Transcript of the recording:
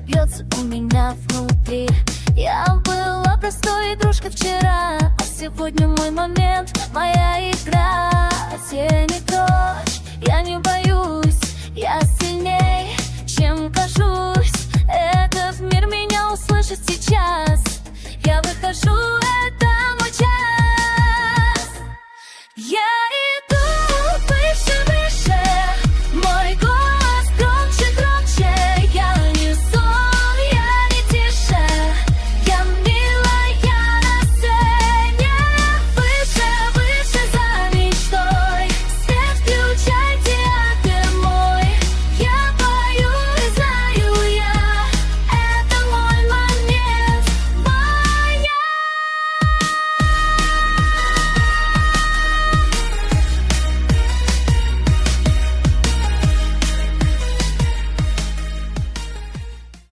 бьется у меня внутри. Я была простой игрушкой вчера, а сегодня мой момент, моя игра. Тень и дождь, я не боюсь, я сильней, чем кажусь. Этот мир меня услышит сейчас. Я выхожу